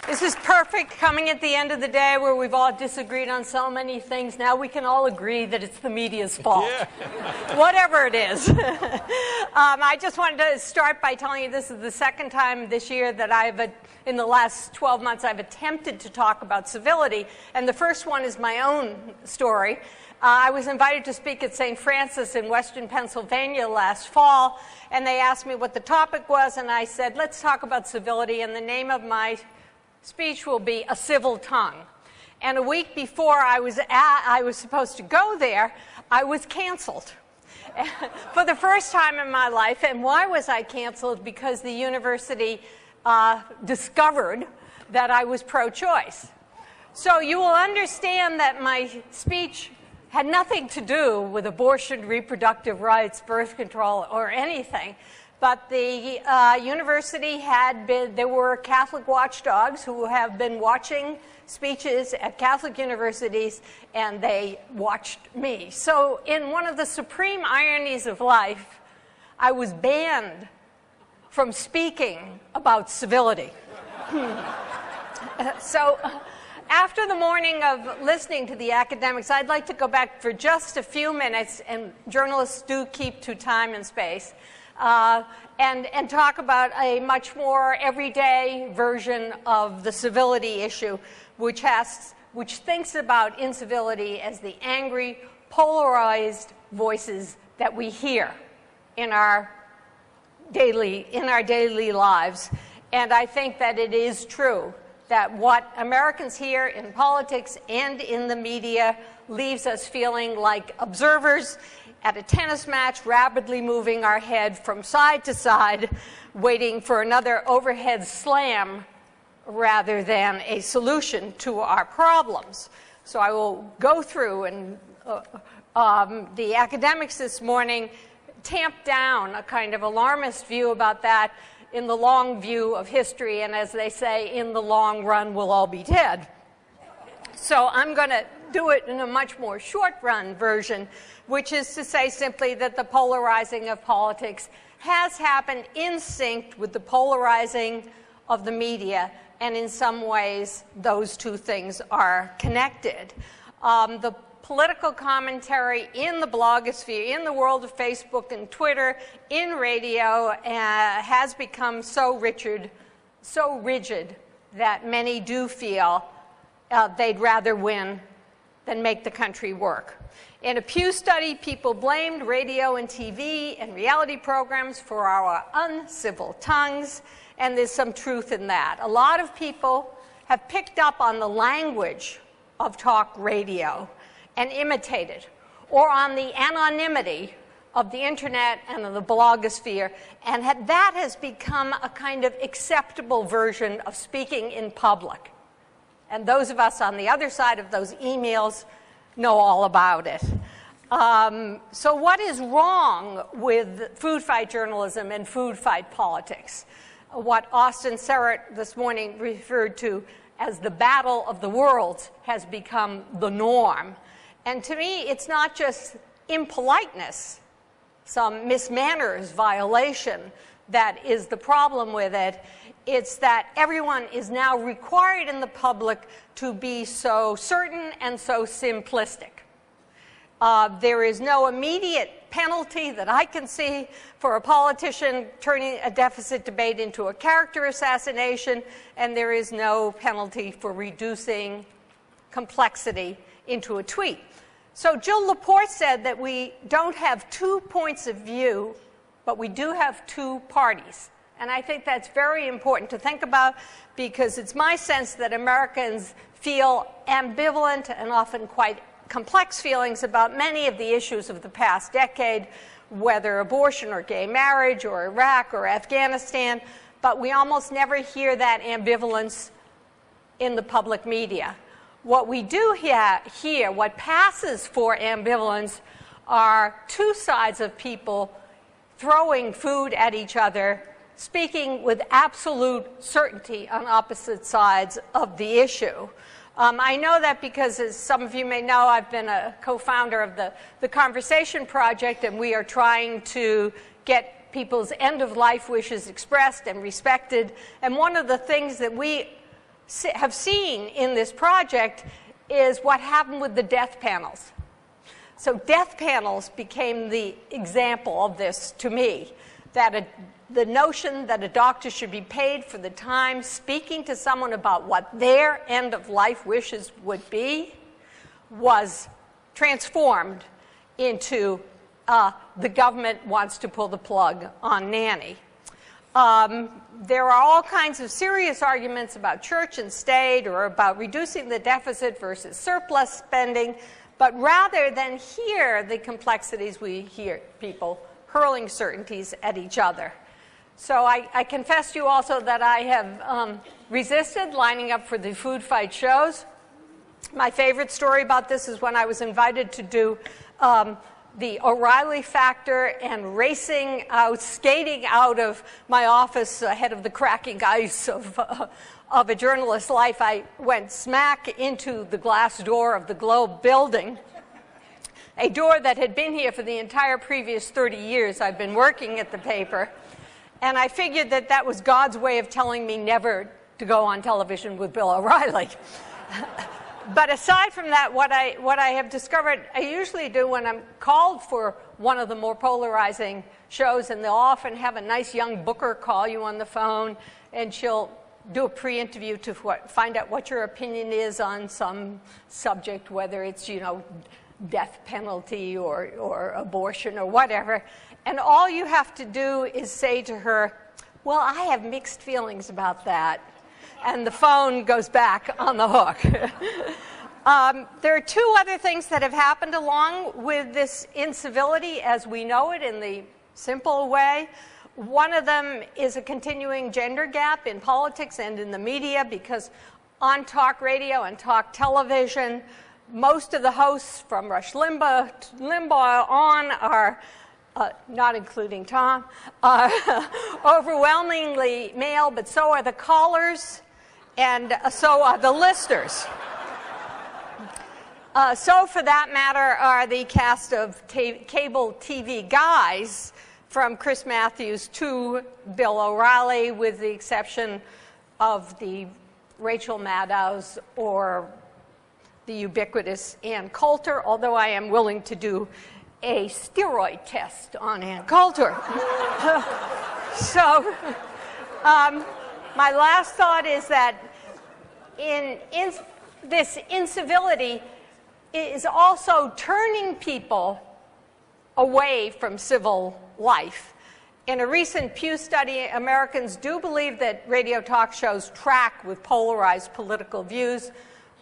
This is perfect, coming at the end of the day where we've all disagreed on so many things. Now we can all agree that it's the media's fault. Yeah. Whatever it is. I just wanted to start by telling you this is the second time this year that in the last 12 months, I've attempted to talk about civility. And the first one is my own story. I was invited to speak at St. Francis in Western Pennsylvania last fall, and they asked me what the topic was, and I said, let's talk about civility, and the name of my speech will be A Civil Tongue. And a week before I was supposed to go there, I was canceled for the first time in my life. And why was I canceled? Because the university discovered that I was pro-choice. So you will understand that my speech had nothing to do with abortion, reproductive rights, birth control, or anything. But the university there were Catholic watchdogs who have been watching speeches at Catholic universities, and they watched me. So in one of the supreme ironies of life, I was banned from speaking about civility. So after the morning of listening to the academics, I'd like to go back for just a few minutes, and journalists do keep to time and space, and talk about a much more everyday version of the civility issue, which thinks about incivility as the angry, polarized voices that we hear in our daily lives. And I think that it is true that what Americans hear in politics and in the media leaves us feeling like observers at a tennis match, rapidly moving our head from side to side, waiting for another overhead slam rather than a solution to our problems. So I will go through, and the academics this morning tamped down a kind of alarmist view about that in the long view of history, and as they say, in the long run we'll all be dead. So I'm going to do it in a much more short-run version, which is to say simply that the polarizing of politics has happened in sync with the polarizing of the media, and in some ways those two things are connected. The political commentary in the blogosphere, in the world of Facebook and Twitter, in radio, has become so rigid that many do feel they'd rather win than make the country work. In a Pew study, people blamed radio and TV and reality programs for our uncivil tongues, and there's some truth in that. A lot of people have picked up on the language of talk radio and imitated, or on the anonymity of the internet and of the blogosphere, and that has become a kind of acceptable version of speaking in public. And those of us on the other side of those emails know all about it. So what is wrong with food fight journalism and food fight politics? What Austin Serrett this morning referred to as the battle of the worlds has become the norm. And to me, it's not just impoliteness, some mismanners violation that is the problem with it. It's that everyone is now required in the public to be so certain and so simplistic. There is no immediate penalty that I can see for a politician turning a deficit debate into a character assassination, and there is no penalty for reducing complexity into a tweet. So Jill Laporte said that we don't have two points of view, but we do have two parties. And I think that's very important to think about, because it's my sense that Americans feel ambivalent and often quite complex feelings about many of the issues of the past decade, whether abortion or gay marriage or Iraq or Afghanistan, but we almost never hear that ambivalence in the public media. What we do hear, what passes for ambivalence, are two sides of people throwing food at each other, speaking with absolute certainty on opposite sides of the issue. I know that because, as some of you may know, I've been a co-founder of the Conversation Project, and we are trying to get people's end-of-life wishes expressed and respected. And one of the things that we have seen in this project is what happened with the death panels. So death panels became the example of this to me, that the notion that a doctor should be paid for the time speaking to someone about what their end-of-life wishes would be was transformed into the government wants to pull the plug on nanny. There are all kinds of serious arguments about church and state or about reducing the deficit versus surplus spending, but rather than hear the complexities, we hear people hurling certainties at each other. So I confess to you also that I have resisted lining up for the food fight shows. My favorite story about this is when I was invited to do the O'Reilly factor and racing out, skating out of my office ahead of the cracking ice of a journalist's life. I went smack into the glass door of the Globe building, a door that had been here for the entire previous 30 years I've been working at the paper. And I figured that that was God's way of telling me never to go on television with Bill O'Reilly. But aside from that, what I have discovered, I usually do when I'm called for one of the more polarizing shows, and they'll often have a nice young booker call you on the phone, and she'll do a pre-interview to find out what your opinion is on some subject, whether it's, you know, death penalty or abortion or whatever. And all you have to do is say to her, well, I have mixed feelings about that. And the phone goes back on the hook. There are two other things that have happened along with this incivility as we know it in the simple way. One of them is a continuing gender gap in politics and in the media, because on talk radio and talk television, most of the hosts from Rush Limbaugh on are, not including Tom, are overwhelmingly male, but so are the callers, and so are the listeners. So for that matter are the cast of cable TV guys, from Chris Matthews to Bill O'Reilly, with the exception of the Rachel Maddows or the ubiquitous Ann Coulter, although I am willing to do a steroid test on Ann Coulter. So my last thought is that in this incivility is also turning people away from civil life. In a recent Pew study, Americans do believe that radio talk shows track with polarized political views.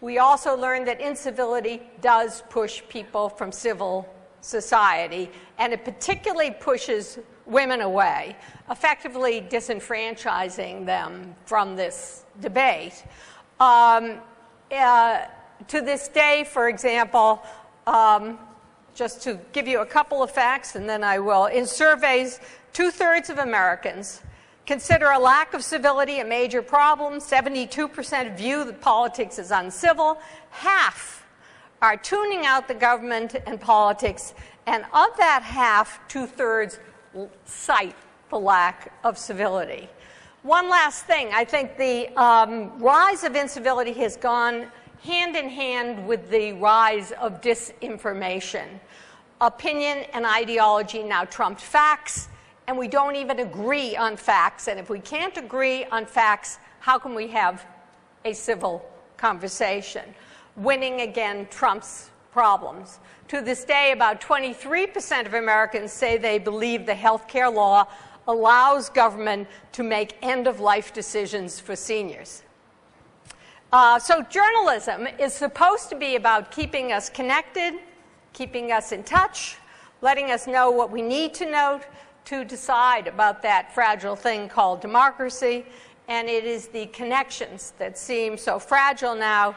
We also learned that incivility does push people from civil society, and it particularly pushes women away, effectively disenfranchising them from this debate. To this day, for example, just to give you a couple of facts, and then I will. In surveys, 2/3 of Americans consider a lack of civility a major problem. 72% view that politics is uncivil. Half are tuning out the government and politics. And of that half, 2/3 cite the lack of civility. One last thing. I think the rise of incivility has gone hand in hand with the rise of disinformation. Opinion and ideology now trumped facts, and we don't even agree on facts. And if we can't agree on facts, how can we have a civil conversation? Winning again trumps problems. To this day, about 23% of Americans say they believe the health care law allows government to make end-of-life decisions for seniors. So journalism is supposed to be about keeping us connected, keeping us in touch, letting us know what we need to know to decide about that fragile thing called democracy. And it is the connections that seem so fragile now,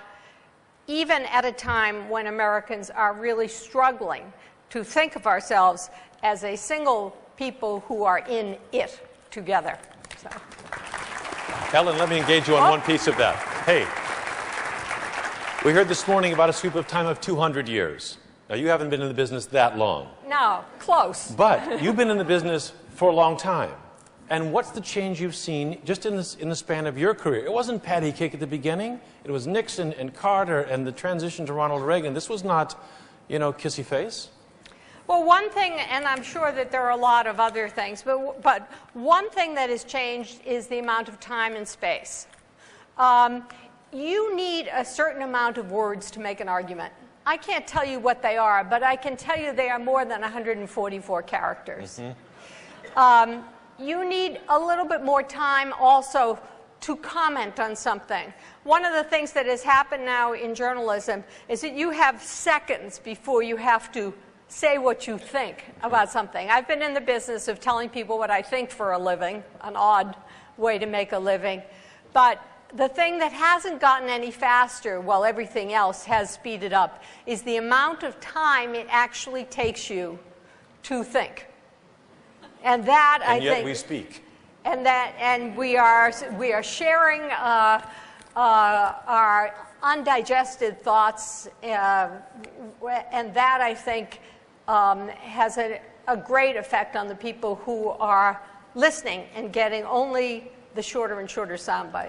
even at a time when Americans are really struggling to think of ourselves as a single people who are in it together. So. Helen, let me engage you on one piece of that. Hey, we heard this morning about a sweep of time of 200 years. Now, you haven't been in the business that long. No, close. But you've been in the business for a long time. And what's the change you've seen just in the span of your career? It wasn't patty cake at the beginning. It was Nixon and Carter and the transition to Ronald Reagan. This was not, you know, kissy face. Well, one thing, and I'm sure that there are a lot of other things, but one thing that has changed is the amount of time and space. You need a certain amount of words to make an argument. I can't tell you what they are, but I can tell you they are more than 144 characters. Mm-hmm. You need a little bit more time also to comment on something. One of the things that has happened now in journalism is that you have seconds before you have to say what you think about something. I've been in the business of telling people what I think for a living, an odd way to make a living. But the thing that hasn't gotten any faster while everything else has speeded up is the amount of time it actually takes you to think. And that, I think, yet we speak. And we are sharing our undigested thoughts, and that, I think, has a great effect on the people who are listening and getting only the shorter and shorter sound bites.